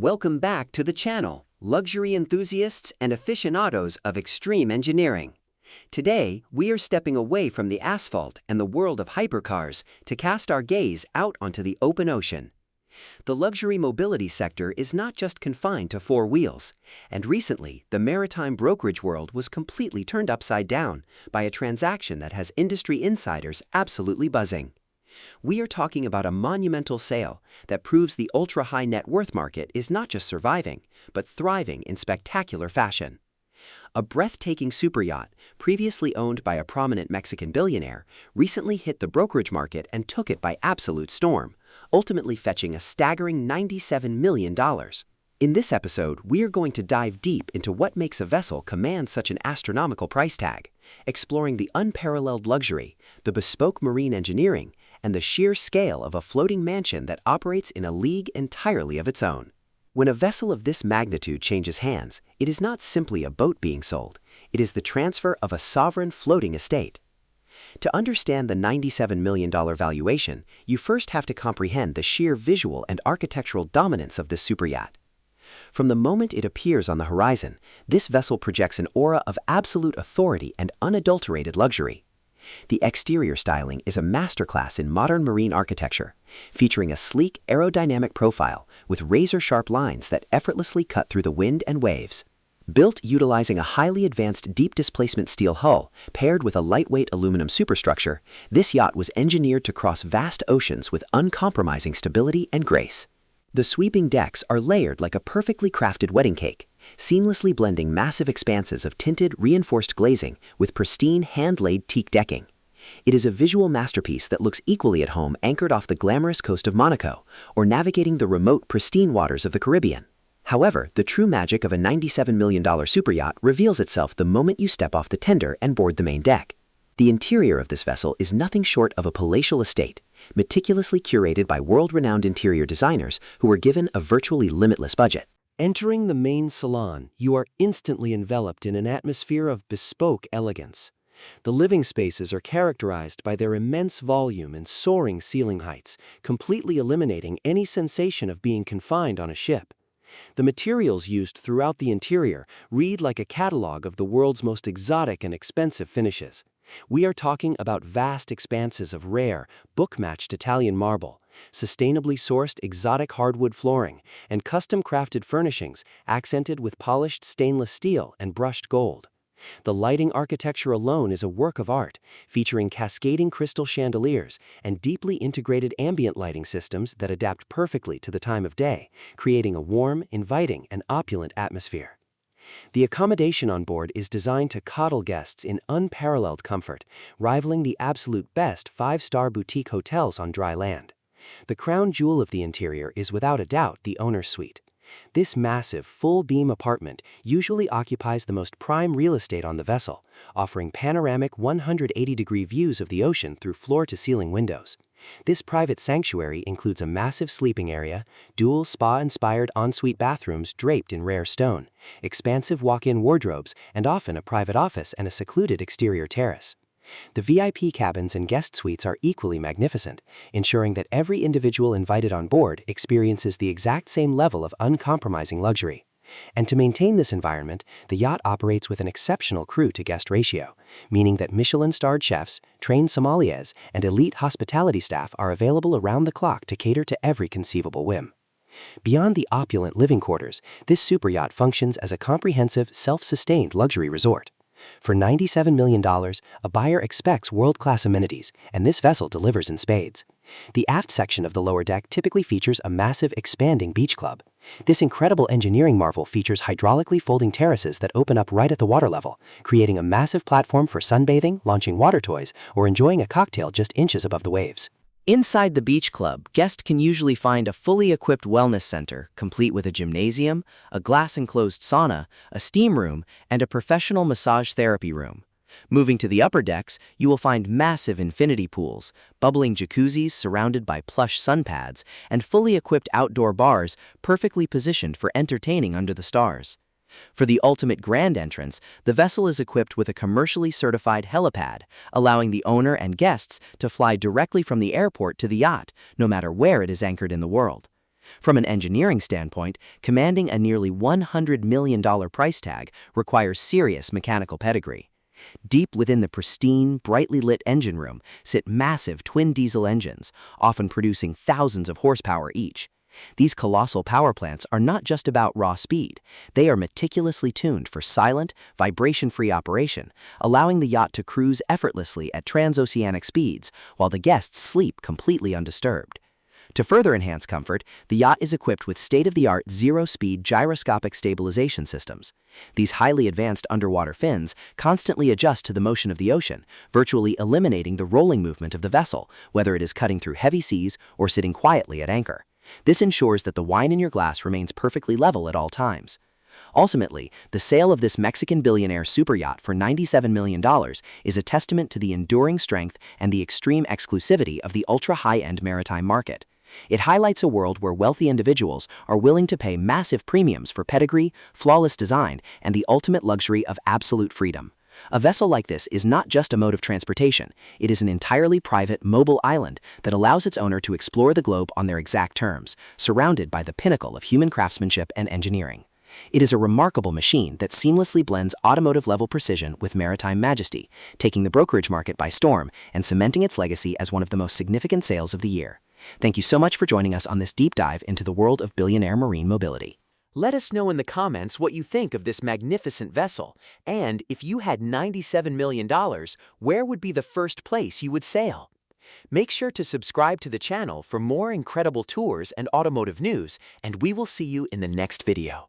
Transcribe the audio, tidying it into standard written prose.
Welcome back to the channel, luxury enthusiasts and aficionados of extreme engineering. Today, we are stepping away from the asphalt and the world of hypercars to cast our gaze out onto the open ocean. The luxury mobility sector is not just confined to four wheels, and recently, the maritime brokerage world was completely turned upside down by a transaction that has industry insiders absolutely buzzing. We are talking about a monumental sale that proves the ultra-high net worth market is not just surviving, but thriving in spectacular fashion. A breathtaking superyacht, previously owned by a prominent Mexican billionaire, recently hit the brokerage market and took it by absolute storm, ultimately fetching a staggering $97 million. In this episode, we are going to dive deep into what makes a vessel command such an astronomical price tag, exploring the unparalleled luxury, the bespoke marine engineering, and the sheer scale of a floating mansion that operates in a league entirely of its own. When a vessel of this magnitude changes hands, it is not simply a boat being sold, it is the transfer of a sovereign floating estate. To understand the $97 million valuation, you first have to comprehend the sheer visual and architectural dominance of this superyacht. From the moment it appears on the horizon, this vessel projects an aura of absolute authority and unadulterated luxury. The exterior styling is a masterclass in modern marine architecture, featuring a sleek aerodynamic profile with razor-sharp lines that effortlessly cut through the wind and waves. Built utilizing a highly advanced deep displacement steel hull paired with a lightweight aluminum superstructure, this yacht was engineered to cross vast oceans with uncompromising stability and grace. The sweeping decks are layered like a perfectly crafted wedding cake, seamlessly blending massive expanses of tinted, reinforced glazing with pristine, hand-laid teak decking. It is a visual masterpiece that looks equally at home anchored off the glamorous coast of Monaco or navigating the remote, pristine waters of the Caribbean. However, the true magic of a $97 million superyacht reveals itself the moment you step off the tender and board the main deck. The interior of this vessel is nothing short of a palatial estate, meticulously curated by world-renowned interior designers who were given a virtually limitless budget. Entering the main salon, you are instantly enveloped in an atmosphere of bespoke elegance. The living spaces are characterized by their immense volume and soaring ceiling heights, completely eliminating any sensation of being confined on a ship. The materials used throughout the interior read like a catalog of the world's most exotic and expensive finishes. We are talking about vast expanses of rare, book-matched Italian marble, sustainably sourced exotic hardwood flooring, and custom-crafted furnishings accented with polished stainless steel and brushed gold. The lighting architecture alone is a work of art, featuring cascading crystal chandeliers and deeply integrated ambient lighting systems that adapt perfectly to the time of day, creating a warm, inviting, and opulent atmosphere. The accommodation on board is designed to coddle guests in unparalleled comfort, rivaling the absolute best five-star boutique hotels on dry land. The crown jewel of the interior is without a doubt the owner's suite. This massive, full-beam apartment usually occupies the most prime real estate on the vessel, offering panoramic 180-degree views of the ocean through floor-to-ceiling windows. This private sanctuary includes a massive sleeping area, dual spa-inspired ensuite bathrooms draped in rare stone, expansive walk-in wardrobes, and often a private office and a secluded exterior terrace. The VIP cabins and guest suites are equally magnificent, ensuring that every individual invited on board experiences the exact same level of uncompromising luxury. And to maintain this environment, the yacht operates with an exceptional crew-to-guest ratio, meaning that Michelin-starred chefs, trained sommeliers, and elite hospitality staff are available around the clock to cater to every conceivable whim. Beyond the opulent living quarters, this superyacht functions as a comprehensive, self-sustained luxury resort. For $97 million, a buyer expects world-class amenities, and this vessel delivers in spades. The aft section of the lower deck typically features a massive, expanding beach club. This incredible engineering marvel features hydraulically folding terraces that open up right at the water level, creating a massive platform for sunbathing, launching water toys, or enjoying a cocktail just inches above the waves. Inside the beach club, guests can usually find a fully equipped wellness center, complete with a gymnasium, a glass-enclosed sauna, a steam room, and a professional massage therapy room. Moving to the upper decks, you will find massive infinity pools, bubbling jacuzzis surrounded by plush sun pads, and fully equipped outdoor bars perfectly positioned for entertaining under the stars. For the ultimate grand entrance, the vessel is equipped with a commercially certified helipad, allowing the owner and guests to fly directly from the airport to the yacht, no matter where it is anchored in the world. From an engineering standpoint, commanding a nearly $100 million price tag requires serious mechanical pedigree. Deep within the pristine, brightly lit engine room sit massive twin diesel engines, often producing thousands of horsepower each. These colossal power plants are not just about raw speed. They are meticulously tuned for silent, vibration-free operation, allowing the yacht to cruise effortlessly at transoceanic speeds while the guests sleep completely undisturbed. To further enhance comfort, the yacht is equipped with state-of-the-art zero-speed gyroscopic stabilization systems. These highly advanced underwater fins constantly adjust to the motion of the ocean, virtually eliminating the rolling movement of the vessel, whether it is cutting through heavy seas or sitting quietly at anchor. This ensures that the wine in your glass remains perfectly level at all times. Ultimately, the sale of this Mexican billionaire superyacht for $97 million is a testament to the enduring strength and the extreme exclusivity of the ultra-high-end maritime market. It highlights a world where wealthy individuals are willing to pay massive premiums for pedigree, flawless design, and the ultimate luxury of absolute freedom. A vessel like this is not just a mode of transportation, it is an entirely private, mobile island that allows its owner to explore the globe on their exact terms, surrounded by the pinnacle of human craftsmanship and engineering. It is a remarkable machine that seamlessly blends automotive-level precision with maritime majesty, taking the brokerage market by storm and cementing its legacy as one of the most significant sales of the year. Thank you so much for joining us on this deep dive into the world of billionaire marine mobility. Let us know in the comments what you think of this magnificent vessel, and if you had $97 million, where would be the first place you would sail? Make sure to subscribe to the channel for more incredible tours and automotive news, and we will see you in the next video.